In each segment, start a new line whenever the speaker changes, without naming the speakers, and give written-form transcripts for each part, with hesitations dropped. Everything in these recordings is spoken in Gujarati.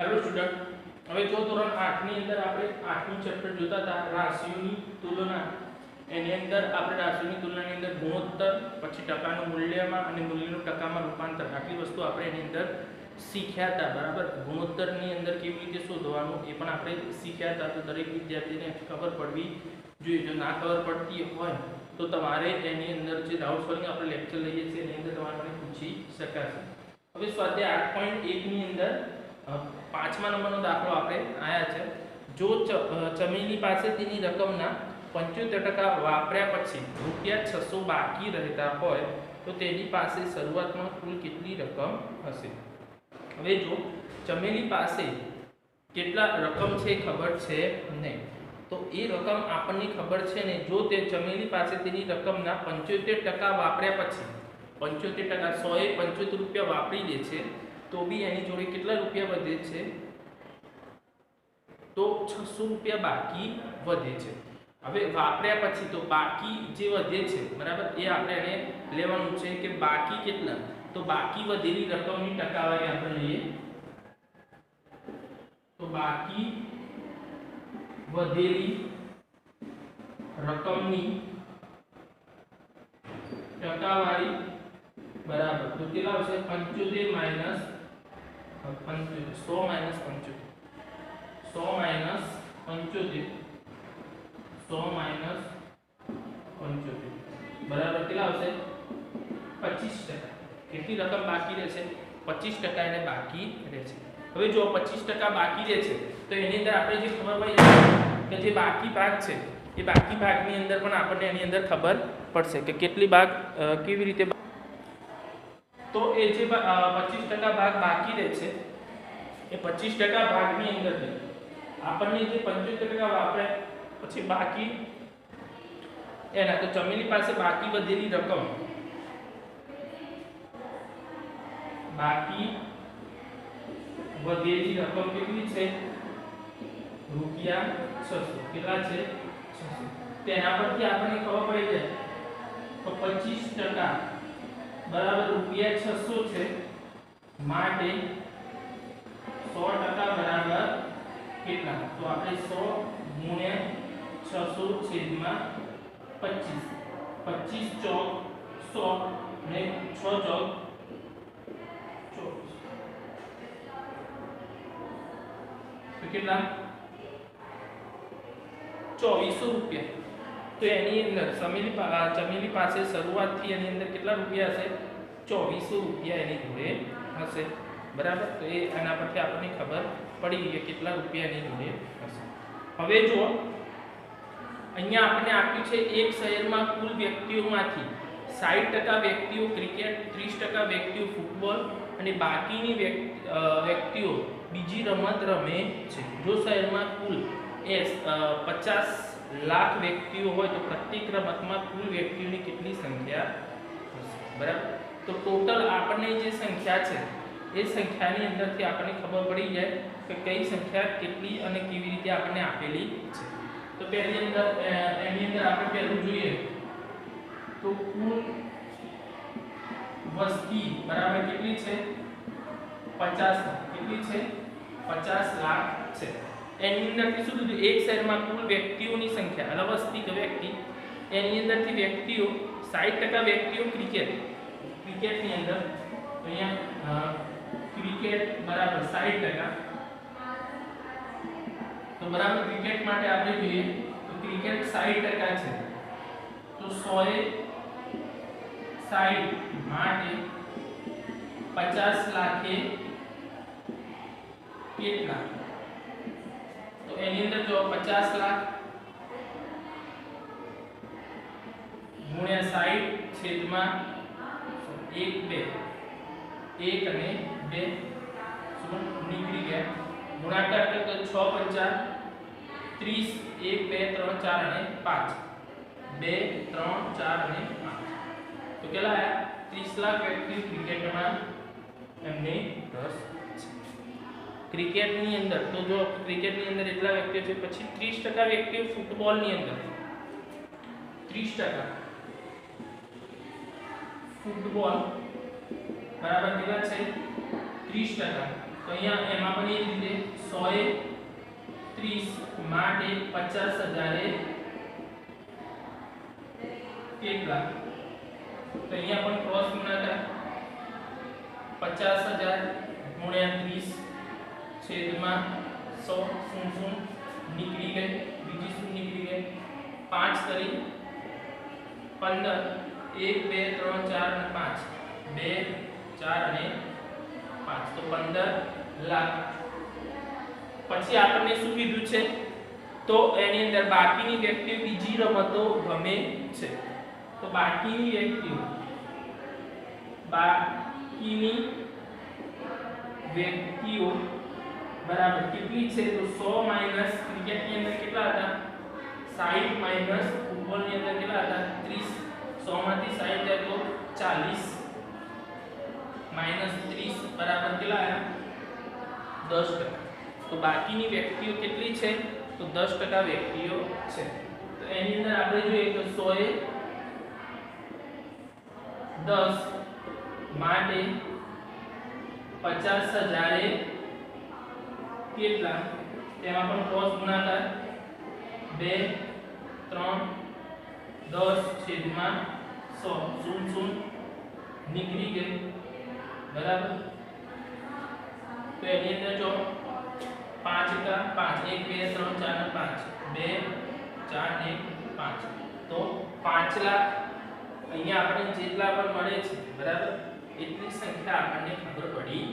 हेलो स्टूडेंट, હવે જો ધોરણ 8 ની અંદર આપણે 8મું ચેપ્ટર જોતા હતા રાશિઓની તુલના। એની અંદર આપણે રાશિઓની તુલનાની અંદર ગુણોત્તર, પછી ટકાનું મૂલ્યમાં અને મૂલ્યનું ટકામાં રૂપાંતર, આટલી વસ્તુ આપણે એની અંદર શીખ્યા હતા। બરાબર, ગુણોત્તરની અંદર કેવી રીતે શોધવાનું એ પણ આપણે શીખ્યા હતા। તો દરેક વિદ્યાર્થીને ખબર પડવી જોઈએ। જો ના ખબર પડતી હોય તો તમારે એની અંદર જે ડાઉટ સોલ્વિંગ આપણે લેક્ચર લઈએ છીએ એની અંદર તમારે મને પૂછી શકાશે। હવે સ્વાધ્યાય 8.1 ની અંદર 5મા નંબરનો દાખલો આપણે આયા છે। જો ચમેલી પાસે તેની રકમના 75% વાપર્યા પછી ₹600 બાકી રહેતા હોય તો તેની પાસે શરૂઆતમાં કુલ કેટલી રકમ હશે? હવે જો ચમેલી પાસે કેટલા રકમ છે ખબર છે નહીં, તો એ રકમ આપણને ખબર છે ને। જો તે ચમેલી પાસે તેની રકમના 75% વાપર્યા પછી 75% 100 એ 75 રૂપિયા વાપરી દે છે તો બી એની જોડે કેટલા રૂપિયા વધે છે? તો 600 રૂપિયા બાકી વધે છે। હવે વાપર્યા પછી તો બાકી જે વધે છે, બરાબર, એ આપણે એને લેવાનું છે કે બાકી કેટલા, તો બાકી વધેલી રકમની ટકાવારી આપણે લઈએ તો બાકી વધેલી રકમની ટકાવારી બરાબર તો કેટલા આવશે? 75 માઈનસ 100 માઈનસ 75 100 માઈનસ 75 100 માઈનસ 75 બરાબર કેટલા આવશે? 25%। કેટલી રકમ બાકી રહેશે? 25% એને બાકી રહેશે। હવે જો 25% બાકી રહે છે તો એની અંદર આપણે જે ખબર પડી કે જે બાકી ભાગ છે એ બાકી ભાગની અંદર પણ આપણને એની અંદર ખબર પડશે કે કેટલી ભાગ કેવી રીતે। તો એ જે 25% ભાગ બાકી રહે છે એ 25% ભાગની અંદર આપણને જે 75% વાપરે પછી બાકી એના, તો ચમેલી પાસે બાકી વધેલી રકમ, બાકી વધેલી રકમ કેટલી છે? ₹600। કેટલા છે? 600। તેના પરથી આપણને ખબર પડી જાય તો 25% બરાબર ₹600 છે, માટે 100% બરાબર કેટલા? તો આપણે 100 ગુણ્યા 600 છેદમાં 25 25 ચોક 100 ને 6 ચોક 24 તો કેટલા? 2400 રૂપિયા। તો એની અંદર ચમેલી પાસે શરૂઆતથી એની અંદર કેટલા રૂપિયા હશે? 2400 રૂપિયા એની જોડે હશે, બરાબર। તો એ આના પરથી આપણને ખબર પડી કે કેટલા રૂપિયા એની જોડે હશે। હવે જો અહીંયા આપણને આપ્યું છે એક શહેરમાં કુલ વ્યક્તિઓમાંથી 60% વ્યક્તિઓ ક્રિકેટ, 30% વ્યક્તિઓ ફૂટબોલ અને બાકીની વ્યક્તિઓ બીજી રમત રમે છે। જો શહેરમાં કુલ 50 લાખ વ્યક્તિઓ હોય તો પ્રત્યેક રમતમાં કુલ વ્યક્તિઓની કેટલી સંખ્યા હશે? બરાબર, તો ટોટલ આપણને જે સંખ્યા છે એ સંખ્યાની અંદરથી આપણને ખબર પડી જાય કે કઈ સંખ્યા કેટલી અને કેવી રીતે આપણને આપેલી છે। તો પહેલી અંદર એની અંદર આપણે પહેલું જોઈએ તો કુલ વસ્તી બરાબર કેટલી છે? 50 લાખ। કેટલી છે? 50 લાખ છે। એની અંદરથી શું કીધું? એક શહેરમાં કુલ વ્યક્તિઓની સંખ્યા, એટલે વસ્તી કે વ્યક્તિ, એની અંદરથી વ્યક્તિઓ 60% વ્યક્તિઓ ક્રિકેટની અંદર, તો અહીંયા ક્રિકેટ બરાબર 60%, તો બરાબર ક્રિકેટ માટે આપણે જોઈએ તો ક્રિકેટ 60% છે તો 100 એ 60 માટે 50 લાખે કેટલા? તો એની અંદર જો 50 લાખ ગુણ્યા 60 છેદમાં 1 2 1 અને 2 શું નીકળી ગયા, ગુણાકાર કરે તો 6 5 30 1 2 3 4 અને 5 2 3 4 અને 5 તો કેટલા આયા? 30 લાખ વ્યક્તિ ક્રિકેટમાં એમને રસ છે। ક્રિકેટની અંદર તો જો ક્રિકેટની અંદર એટલા વ્યક્તિઓ છે, પછી 30% વ્યક્તિઓ ફૂટબોલની અંદર, 30% ફૂટબોલ બરાબર કેટલા છે? 30%। તો અહીંયા એમાં પણ એ જ રીતે 130 માટે 50,000 કેટલા? તો અહીંયા પણ ક્રોસ ગુણાકાર 50,000 ગુણ્યા 30 છેદમાં 100 શૂન્ય નીકળી ગઈ, બીજી શું નીકળી ગઈ? 5 તરી 15 1 2 3 4 અને 5 2 4 અને 5 તો 15 લાખ. પછી આપણને શું કીધું છે? તો એની અંદર બાકીની વ્યક્તિઓ બીજી રમતો ગમે છે. તો બાકીની વ્યક્તિઓ બરાબર કેટલી છે? તો 100 માઈનસ ક્રિકેટની અંદર કેટલા હતા? 60 માઈનસ ફૂટબોલની અંદર કેટલા હતા? 30. 100 માંથી 60 જાય તો 40 માઈનસ 30 બરાબર કેટલા આવ્યા? 10%. તો બાકીની વ્યક્તિઓ કેટલી છે? તો 10% વ્યક્તિઓ છે. તો એની અંદર આપણે જોઈએ તો 100 એ 10 માટે 50,000 કેટલા? તેમાં પણ ક્રોસ ગુણાકાર 2 3 10 છેદમાં 100 શૂન્ય નીકળી ગઈ બરાબર. તો એની અંદર જો 5 કા 5 1 2 3 4 5 2 4 1 5 તો 5 લાખ અહીંયા આપણે જેટલા પણ મળે છે બરાબર એટલી સંખ્યા આપણને ખબર પડી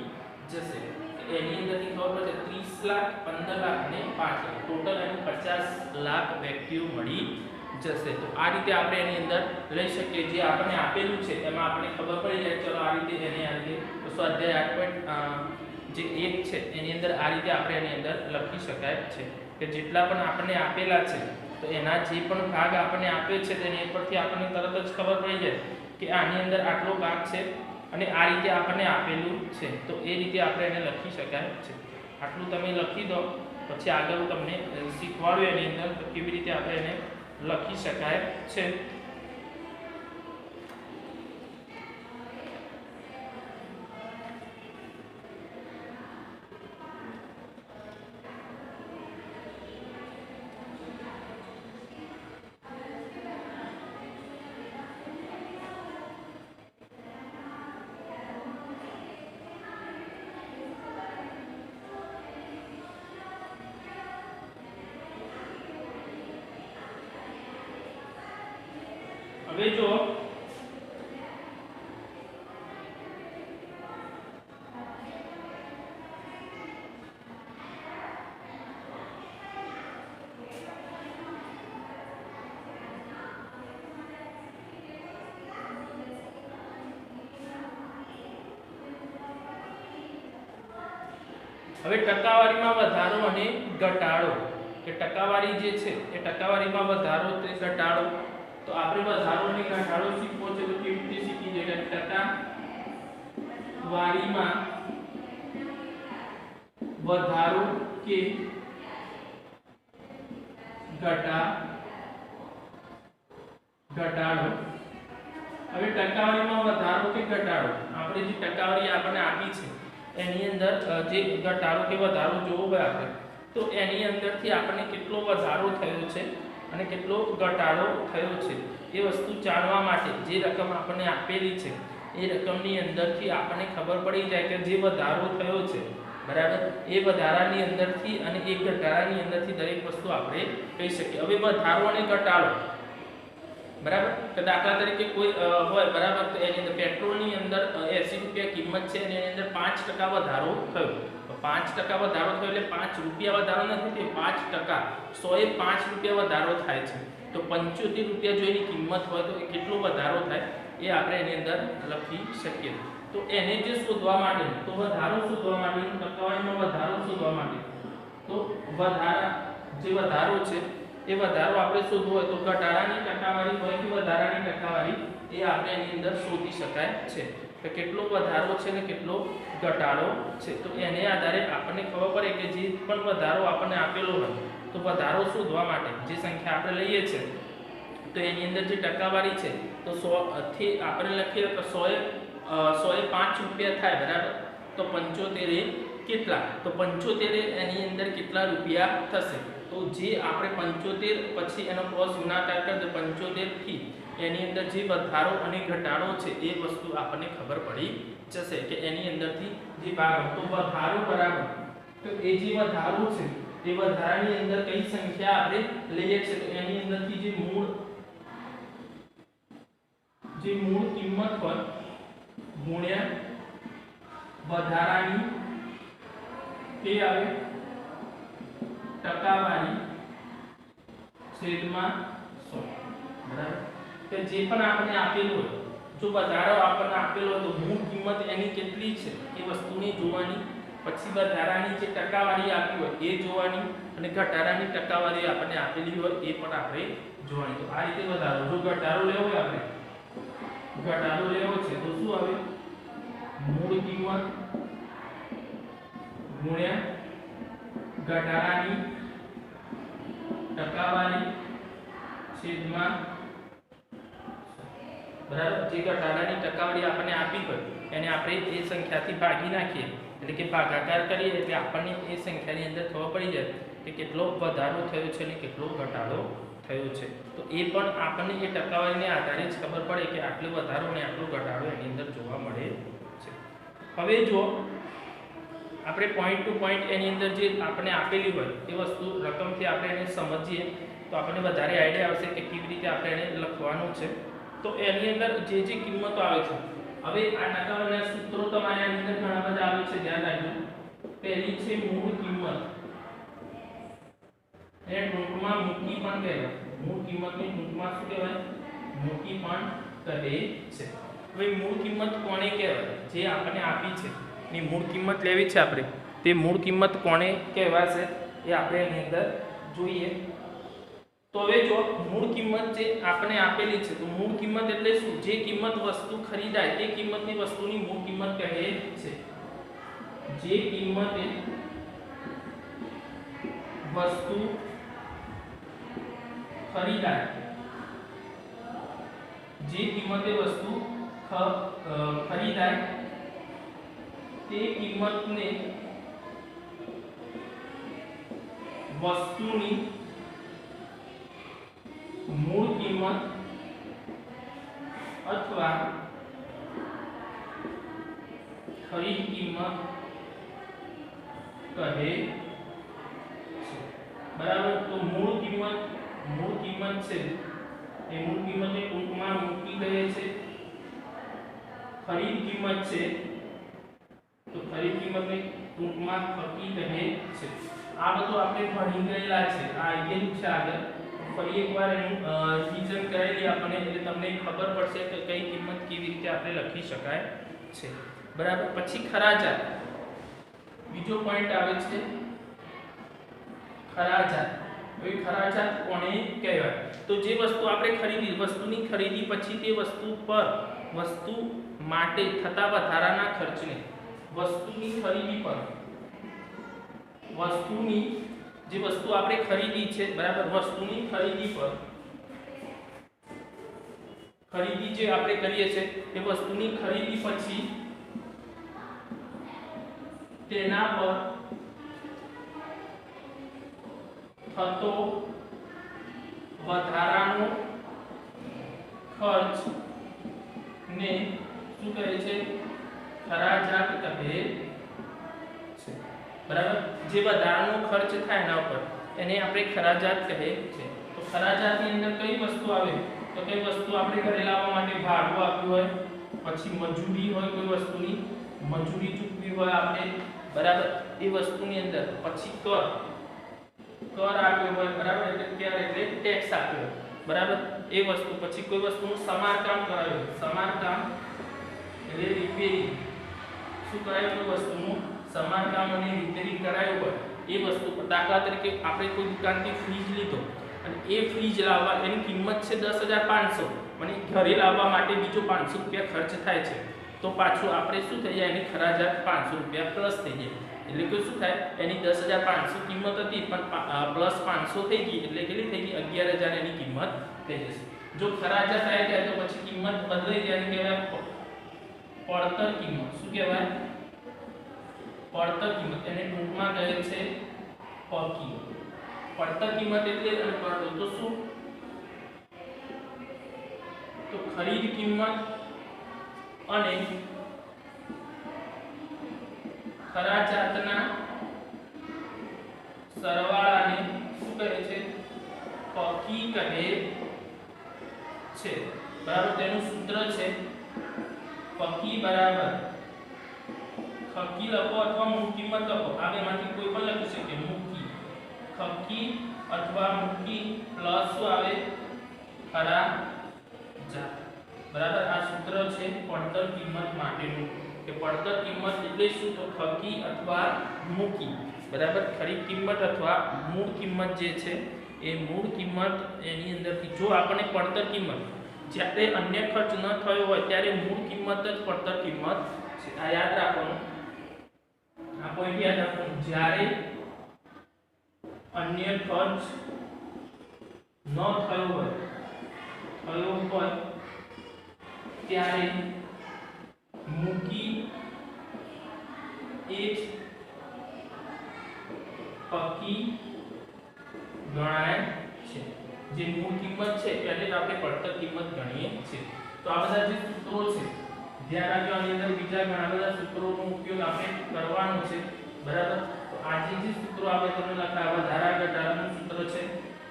જશે. એની અંદરથી ખબર પડશે 30 લાખ 15 લાખ અને 5 લાખ ટોટલ એનું 50 લાખ વ્યક્તિઓ મળી જશે. તો આ રીતે આપણે એની અંદર લઈ શકીએ. જે આપણને આપેલું છે એમાં આપણે ખબર પડી જાય ચલો આ રીતે એને આ રીતે સ્વાધ્યાય 8 જે 1 છે એની અંદર આ રીતે આપણે એની અંદર લખી શકાય છે કે જેટલા પણ આપણને આપેલા છે તો એના જે પણ ભાગ આપણને આપે છે તેની પરથી આપણને તરત જ ખબર પડી જાય કે આની અંદર આટલો ભાગ છે અને આ રીતે આપણને આપેલું છે. તો એ રીતે આપણે એને લખી શકાય છે. આટલું તમે લખી દો પછી આગળ હું તમને શીખવાડું એની અંદર તો કેવી રીતે આપણે એને લખી શકાય છે. હવે જો હવે ટકાવારીમાં વધારો અને ઘટાડો કે ટકાવારી જે છે એ ટકાવારીમાં વધારો તે ઘટાડો. તો આપણે વધારો અને ઘટાડો શીખવો છે તો કેવી રીતે શીખી જઈએ? ટકાવારીમાં વધારો કે ઘટાડો. હવે ટકાવારીમાં વધારો કે ઘટાડો આપણે જે ટકાવારી આપણને આપી છે એની અંદર જે ઘટાડો કે વધારો જોવો હોય આપણે તો એની અંદરથી આપણને કેટલો વધારો થયો છે અને કેટલો ઘટાડો થયો છે એ વસ્તુ જાણવા માટે જે રકમ આપણને આપેલી છે એ રકમની અંદરથી આપણને ખબર પડી જાય કે જે વધારો થયો છે બરાબર એ વધારાની અંદરથી અને એ ઘટાડાની અંદરથી દરેક વસ્તુ આપણે કહી શકીએ. હવે વધારો અને ઘટાડો બરાબર તો દાખલા તરીકે કોઈ હોય બરાબર તો એની અંદર પેટ્રોલની અંદર 80 રૂપિયા કિંમત છે અને એની અંદર 5% વધારો થયો. 5% વધારો થયો એટલે 5 રૂપિયા વધારો નથી તે 5% 100 એ 5 રૂપિયા વધારો થાય છે. તો 75 રૂપિયા જો એની કિંમત હોય તો એ કેટલો વધારો થાય એ આપણે એની અંદર લખી શકીએ. તો એને જે શોધવા માટે તો વધારો શોધવા માટે ટકાવારીનો વધારો શોધવા માટે તો જે વધારો છે એ વધારો આપણે શોધવો હોય તો ઘટાડાની ટકાવારી હોય કે વધારાની ટકાવારી એ આપણે એની અંદર શોધી શકાય છે કે કેટલો વધારો છે ને કેટલો ઘટાડો છે. તો એને આધારે આપણને ખબર પડે કે જે પણ વધારો આપણને આપેલો હોય તો વધારો શોધવા માટે જે સંખ્યા આપણે લઈએ છીએ તો એની અંદર જે ટકાવારી છે તો 100 થી આપણે લખીએ તો 100 એ 5 રૂપિયા થાય બરાબર તો 75 એ કેટલા, તો 75 એની અંદર કેટલા રૂપિયા થશે? તો જે આપણે 75 પછી એનો ક્રોસ ગુણાકાર કરીએ તો 75 થી એની અંદર જે વધારો અને ઘટાડો છે એ વસ્તુ આપણને ખબર પડી જશે કે એની અંદરથી જે ભાગ, તો વધારો બરાબર, તો એ જે વધારો છે એ વધારાની અંદર કઈ સંખ્યા આપણે લઈએ છીએ, તો એની અંદરથી જે મૂળ કિંમત હોય ગુણ્યા વધારાની તે આવે ટકાવારી છેદમાં 100, બરાબર. કે જે પણ આપણે આપેલું હોય, જો વધારો આપણને આપેલો હોય તો મૂળ કિંમત એની કેટલી છે એ વસ્તુને જોવાની, પછી વધારાની જે ટકાવારી આપી હોય એ જોવાની, અને ઘટાડાની ટકાવારી આપણને આપેલી હોય એ પણ આપણે જોવાની. તો આ રીતે વધારો, જો ઘટાડો લેવો હોય, આપણે ઘટાડો લેવો છે તો શું આવે? મૂળ કિંમત ગુણ્યા ઘટાડાની ટકાવારી છેદમાં, બરાબર. જે ઘટાડાની ટકાવારી આપણને આપી હોય એને આપણે એ સંખ્યાથી ભાગી નાખીએ, એટલે કે ભાગાકાર કરીએ, એટલે આપણને એ સંખ્યાની અંદર ખબર પડી જાય કે કેટલો વધારો થયો છે અને કેટલો ઘટાડો થયો છે. તો એ પણ આપણને એ ટકાવારીને આધારે જ ખબર પડે કે આટલો વધારો અને આટલો ઘટાડો એની અંદર જોવા મળે છે. હવે જો આપણે પોઈન્ટ ટુ પોઈન્ટ એની અંદર જે આપણે આપેલી હોય એ વસ્તુ રકમથી આપણે એને સમજીએ તો આપણને વધારે આઈડિયા આવશે કે કેવી રીતે આપણે એને લખવાનું છે. તો એની અંદર જે કિંમતો આવે છે, હવે આ ટકાવારીના સૂત્રો તમારે આની અંદર ઘણા બધા આવે છે, ધ્યાન રાખજો. પહેલી છે મૂળ કિંમત, એને ટૂંકમાં મૂકી પણ કહેવાય. મૂળ કિંમતની ટૂંકમાં શું કહેવાય? મૂકી પણ કહે છે. હવે મૂળ કિંમત કોને કહેવાય? જે આપણને આપી છે ની મૂળ કિંમત લેવી છે આપણે, તે મૂળ કિંમત કોને કહેવાશે એ આપણે એની અંદર જોઈએ. તો હવે જો મૂળ કિંમત જે આપણે આપેલી છે, તો મૂળ કિંમત એટલે શું? જે કિંમત વસ્તુ ખરીદાય તે કિંમતની વસ્તુની મૂળ કિંમત કહે છે. જે કિંમતે વસ્તુ ખરીદાય, જે કિંમતે વસ્તુ ખરીદાય તે કિંમતને વસ્તુની મૂળ કિંમત અથવા ખરીદ કિંમત કહે છે, બરાબર. તો મૂળ કિંમત છે એ મૂળ કિંમતને ટૂંકમાં મૂકી કહે છે. ખરીદ કિંમત છે તો ખરીદ કિંમતને ટૂંકમાં ખકી કહે છે. આ બધું આપણે ભણી ગયેલા છે, આ આઈડિયા છે. આગળ ફરી એકવાર એનું રિવિઝન કરેલી આપણને, એટલે તમને ખબર પડશે કે કઈ કિંમત કેવી રીતે આપણે લખી શકાય છે, બરાબર. પછી ખરાજાત, બીજો પોઈન્ટ આવે છે ખરાજાત. હવે ખરાજાત કોને કહેવાય? તો જે વસ્તુ આપણે ખરીદી, વસ્તુની ખરીદી પછી તે વસ્તુ પર, વસ્તુ માટે થતા વધારાના ખર્ચને, વસ્તુની ખરીદી પર, વસ્તુની જે વસ્તુ આપણે ખરીદી છે, બરાબર, વસ્તુની ખરીદી પર, ખરીદી જે આપણે કરીએ છીએ એ વસ્તુની ખરીદી પછી તેના પર થતો વધારાનો ખર્ચ ને શું કહે છે? ખરાજાત કહે છે, બરાબર. જે વધારાનો ખર્ચ થાય એના ઉપર એને આપણે ખરાજાત કહે છે. તો ખરાજાતની અંદર કઈ વસ્તુ આવે? તો કઈ વસ્તુ આપણે ઘરે લાવવા માટે ભાડું આપ્યું હોય, પછી મજૂરી હોય, કોઈ વસ્તુની મજૂરી ચૂકવી હોય આપણે, બરાબર, એ વસ્તુની અંદર, પછી કર આપ્યો હોય, બરાબર, એટલે ટેક્સ આપ્યો હોય, બરાબર, એ વસ્તુ, પછી કોઈ વસ્તુનું સમારકામ કરાયું, સમારકામ એટલે રિપેરિંગ, શું કરાયું? કોઈ વસ્તુનું સમારકામ અને રિપેરિંગ કરાયું હોય એ વસ્તુ. દાખલા તરીકે આપણે કોઈ દુકાનથી ફ્રીજ લીધો અને એ ફ્રીજ લાવવા એની કિંમત છે 10,500, અને ઘરે લાવવા માટે બીજો 500 રૂપિયા ખર્ચ થાય છે, તો પાછું આપણે શું થઈ જાય? એની ખરાજાત 500 રૂપિયા પ્લસ થઈ જાય. એટલે કે શું થાય? એની 10,500 કિંમત હતી પણ પ્લસ 500 થઈ ગઈ, એટલે કેટલી થઈ ગઈ? 11,000 એની કિંમત થઈ જશે. જો ખરાજાત આવી જાય તો પછી કિંમત બદલાઈ જાય, કહેવાય પડતર કિંમત. શું કહેવાય? પડતર કિંમત એને ટૂંકમાં કહે છે પકી. પડતર કિંમત એટલે અને પડતર તો શું? તો ખરીદ કિંમત અને ખરાજાતના સરવાળાને શું કહે છે? પકી કહે છે. બરાબર. તેનું સૂત્ર છે પકી બરાબર ખકી લખો અથવા મૂળ કિંમત લખો. આ બેમાંથી કોઈ પણ લખી શકે. મૂકી ખકી અથવા મૂકી પ્લસ શું આવે? ખરાજાત. બરાબર. આ સૂત્ર છે પડતર કિંમત માટેનું કે પડતર કિંમત એટલે શું? તો ખકી અથવા મૂકી. બરાબર. ખરીદ કિંમત અથવા મૂળ કિંમત જે છે એ મૂળ કિંમત એની અંદરથી જો આપણે પડતર કિંમત જ્યારે અન્ય ખર્ચ ન થયો હોય ત્યારે મૂળ કિંમત જ પડતર કિંમત છે. આ યાદ રાખવાનું. આ પોઈન્ટ યાદ રાખવાનું. જ્યારે અન્ય ખર્ચ ન થયો હોય ત્યારે મૂકી એ જ પકી ગણાય છે. જે મૂળ કિંમત છે એટલે જ આપણે પડતર કિંમત ગણીએ છીએ. તો આ બધા જે સૂત્રો છે ધ્યાન રાખજો. આની અંદર બીજા ઘણા બધા સૂત્રોનો ઉપયોગ આપણે કરવાનો છે. બરાબર. તો આ જે સૂત્રો આપણે તમને લખાવ્યા ધારા ઘટાડાનું સૂત્ર છે.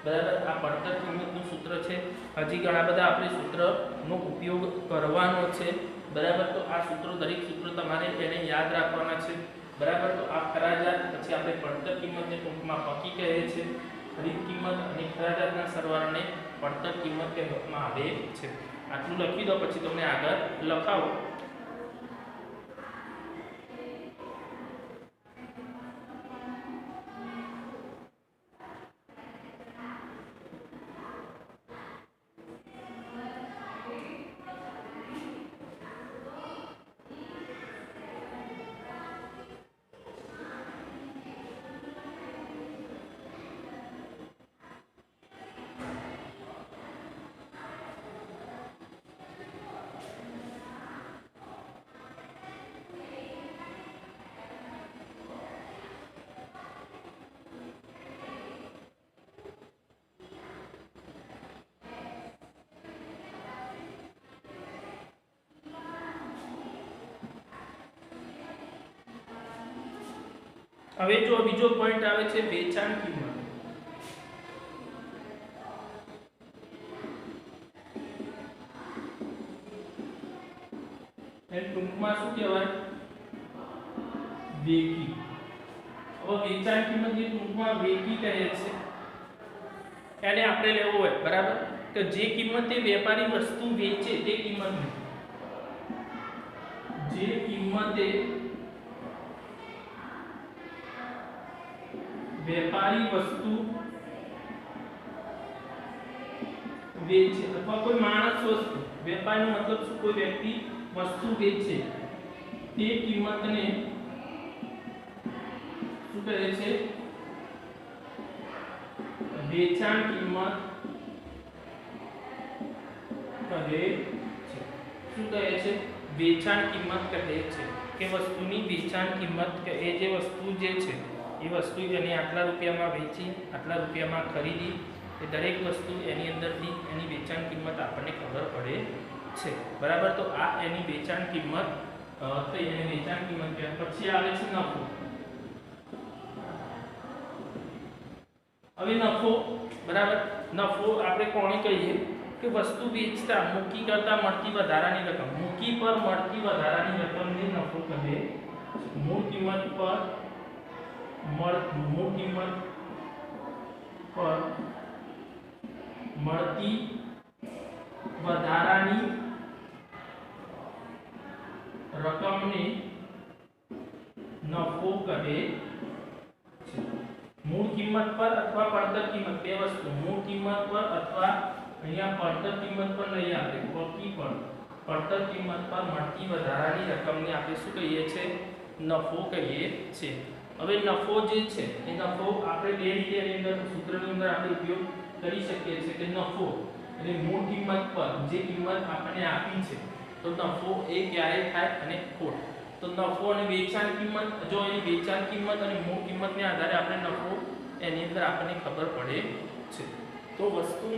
બરાબર. આ પડતર કિંમતનું સૂત્ર છે. હજી ઘણા બધા આપણે સૂત્રનો ઉપયોગ કરવાનો છે. બરાબર. તો આ સૂત્રો દરેક સૂત્રો તમારે એને યાદ રાખવાના છે. બરાબર. તો આ ખરાજાત પછી આપણે પડતર કિંમતને ટૂંકમાં પકી કહે છે. ખરીદ કિંમત અને ખરાજાતના સરવાળાને પડતર કિંમત કહેવામાં આવે છે. આટલું લખી દો પછી તમને આગળ લખાવો. હવે જો બીજો પોઈન્ટ આવે છે વેચાણ કિંમત. એ ટૂંકમાં શું કહેવાય? વેકી. હવે વેચાણ કિંમત જે ટૂંકમાં વેકી કહે છે એને આપણે લેવું હોય. બરાબર. તો જે કિંમતે વેપારી વસ્તુ વેચે તે કિંમત જે કિંમતે વેપારી વસ્તુ વેચે અથવા કોઈ માણસ વસ્તુ વેપારીનો મતલબ શું? કોઈ વ્યક્તિ વસ્તુ વેચે તે કિંમતને શું કહે છે? વેચાણ કિંમત કહે છે. શું કહે છે? વેચાણ કિંમત કહે છે કે વસ્તુની વેચાણ કિંમત કે એ જે વસ્તુ જે છે એ વસ્તુ એને આટલા રૂપિયામાં વેચી આટલા રૂપિયામાં ખરીદી એ દરેક વસ્તુ એની અંદરથી એની વેચાણ કિંમત આપણને ખબર પડે છે. બરાબર. તો આ એની વેચાણ કિંમત તો એની વેચાણ કિંમત કહેવાય. પછી આવે છે નફો. હવે નફો. બરાબર. નફો આપણે કોને કહીએ? કે વસ્તુ વેચતા મૂકી કરતા મળતી વધારાની રકમ. મૂકી પર મળતી વધારાની રકમને નફો કહે. મૂળ કિંમત પર મળતી વધારાની રકમને નફો કહે છે. મૂળ કિંમત પર અથવા પડતર કિંમત બે વસ્તુ. મૂળ કિંમત પર અથવા અહીંયા પડતર કિંમત પર નહીં આપણે પકી પર પડતર કિંમત પર મળતી વધારાની રકમને આપણે શું કહીએ છીએ? નફો કહીએ છીએ. હવે નફો જે છે એ નફો આપણે બે રીતે એની અંદર સૂત્રની અંદર આપણે ઉપયોગ કરી શકીએ છીએ કે નફો એટલે મૂળ કિંમત પર જે કિંમત આપણને આપી છે તો નફો એ ક્યારે થાય અને ખોટ. તો નફો અને વેચાણ કિંમત, જો એની વેચાણ કિંમત અને મૂળ કિંમતને આધારે આપણે નફો એની અંદર આપણને ખબર પડે છે. તો વસ્તુ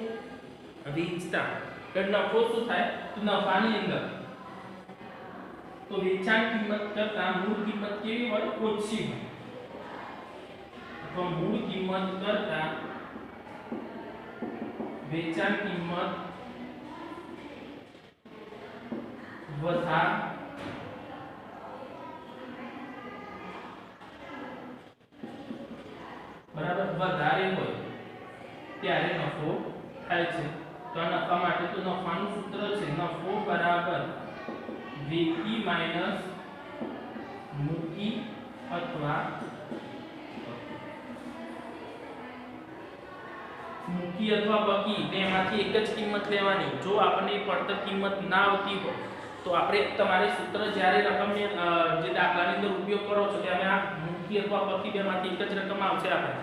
વેચતા કે નફો શું થાય તો નફાની અંદર તો વેચાણ કિંમત કરતાં મૂળ કિંમત કેવી હોય ઓછી હોય, તો મૂળ કિંમત કરતાં વેચાણ કિંમત વધારે બરાબર વધારે હોય ત્યારે નફો થાય છે. તો આ નફા માટે તો નફાનું સૂત્ર છે નફો બરાબર વેકી માઈનસ મૂકી અથવા મૂકી અથવા બકી બેમાંથી એક જ કિંમત લેવાની. જો આપણને પડતર કિંમત ના આવતી હોય તો આપણે તમારે સૂત્ર જ્યારે રકમને જે દાખલાની અંદર ઉપયોગ કરો છો ત્યારે આ મૂકી અથવા બકી બેમાંથી એક જ રકમ આવશે. આપણે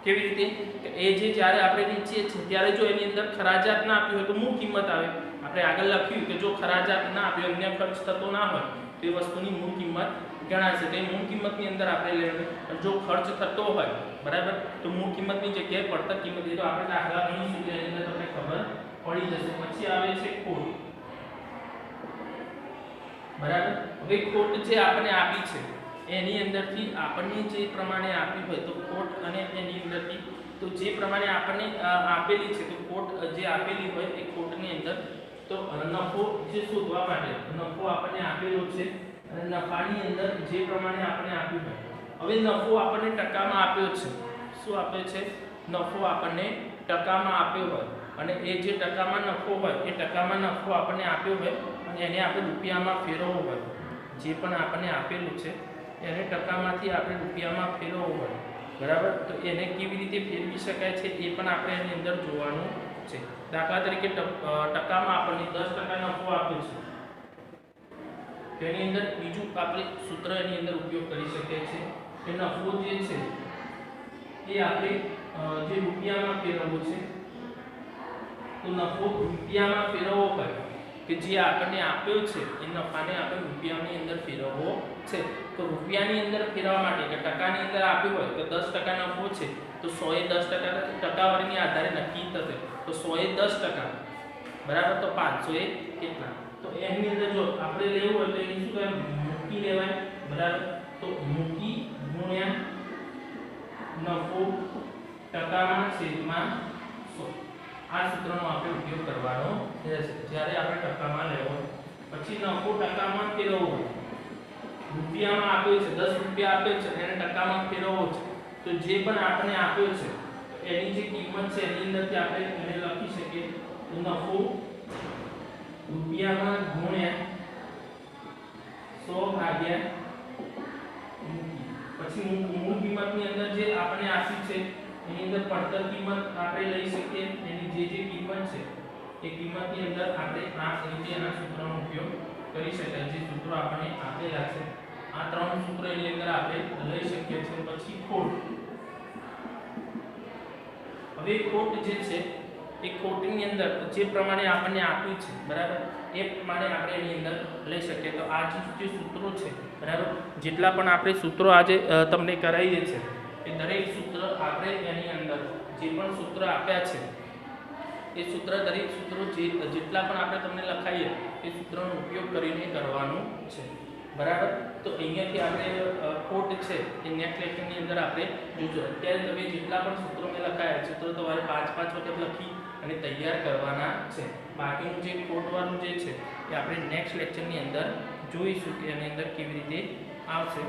કેવી રીતે કે એ જે જ્યારે આપણે નીચે છે ત્યારે જો એની અંદર ખરાજાત ના આપી હોય તો મૂળ કિંમત આવે. આપણે આગળ લખ્યું કે જો ખરાજાત ના આપી અન્ય ખર્ચ થતો ના હોય તો એ વસ્તુની મૂળ કિંમત ગણાશે. તો એ મૂળ કિંમતની અંદર આપણે લેવું. જો ખર્ચ થતો હોય બરાબર તો મૂળ કિંમતની જગ્યાએ પડતર કિંમત તો આપણે દાખલા ગણીશું એની અંદર તમને ખબર પડી જશે. પછી આવે છે ખોટ. બરાબર હવે ખોટ જે આપણે આપી છે એની અંદરથી આપણને જે પ્રમાણે આપી હોય તો ખોટ અને એની અંદરથી તો જે પ્રમાણે આપણને આપેલી છે તો ખોટ જે આપેલી હોય એ ખોટની અંદર તો નફો જે શોધવા માટે નફો આપણને આપેલો છે અને નફાની અંદર જે પ્રમાણે આપણે આપ્યું હોય. હવે નફો આપણને ટકામાં આપ્યો છે. શું આપે છે? નફો આપણને ટકામાં આપ્યો હોય અને એ જે ટકામાં નફો હોય એ ટકામાં નફો આપણને આપ્યો હોય અને એને આપણે રૂપિયામાં ફેરવવો હોય. જે પણ આપણને આપેલું છે એને ટકામાંથી આપણે રૂપિયામાં ફેરવવો હોય બરાબર. તો એને કેવી રીતે ફેરવી શકાય છે એ પણ આપણે એની અંદર જોવાનું છે. દાખલા તરીકે ટકામાં આપણને 10% નફો આપ્યો છે તેની અંદર બીજું આપણે સૂત્ર એની અંદર ઉપયોગ કરી શકીએ છીએ કે નફો જે છે એ આપણે જે રૂપિયામાં ફેરવવો છે તો નફો રૂપિયામાં ફેરવવો હોય કે જે આપણને આપ્યો છે એ નફાને આપણે રૂપિયાની અંદર ફેરવવો છે. તો રૂપિયાની અંદર ફેરવવા માટે કે ટકાની અંદર આપ્યું હોય તો 10% નફો છે તો 100 એ 10% ટકાવારીની આધારે નક્કી થશે. તો 100 એ 10% બરાબર તો 500 એ કેટલા. તો એની અંદર જો આપણે લેવું હોય તો એની શું કહેવાય મૂકી લેવાય બરાબર. તો મૂકી ગુણ્યા નફો ટકામાં છેદમાં 100 આ સૂત્રનો આપણે ઉપયોગ કરવાનો રહેશે જ્યારે આપણે ટકામાં લેવો હોય. પછી નફો ટકામાં ફેરવવો હોય. રૂપિયામાં આપ્યો છે 10 રૂપિયા આપ્યો છે એને ટકામાં ફેરવવો છે તો જે પણ આપણે આપ્યો છે એની જે કિંમત છે એની અંદરથી આપણે એને લખી શકીએ તો નફો રૂપિયામાં ગુણ્યા 100 ભાગ્યા પછી મૂળ કિંમતની અંદર જે આપણે આપી છે એની અંદર પડતર કિંમત આપણે લઈ શકીએ. એની જે કિંમત છે એ કિંમતની અંદર આપણે આ રીતે એના સૂત્રનો ઉપયોગ કરી શકાય. જે સૂત્રો આપણે આપેલા છે આ ત્રણ સૂત્રો એની અંદર આપણે લઈ શકીએ છીએ. પછી ખોટ. હવે ખોટ જે છે એ ખોટની અંદર જે પ્રમાણે આપણને આપ્યું છે બરાબર એ પ્રમાણે આપણે એની અંદર લઈ શકીએ. તો આ જે સૂત્રો છે બરાબર જેટલા પણ આપણે સૂત્રો આજે તમને કરાવીએ છીએ એ દરેક સૂત્ર આપણે એની અંદર જે પણ સૂત્ર આપ્યા છે એ સૂત્ર દરેક સૂત્રો જેટલા પણ આપણે તમને લખાઈએ એ સૂત્રનો ઉપયોગ કરીને કરવાનું છે બરાબર. તો અહીંયાથી આપણે ખોટ છે એ નેક્સ્ટ લેક્ચરની અંદર આપણે જોજો. અત્યારે તમે જેટલા પણ સૂત્રો મેં લખાયા સૂત્રો તમારે 5-5 વખત લખી અને તૈયાર કરવાના છે. બાકીનું જે ખોટવાળું જે છે એ આપણે નેક્સ્ટ લેક્ચરની અંદર જોઈશું કે એની અંદર કેવી રીતે આવશે.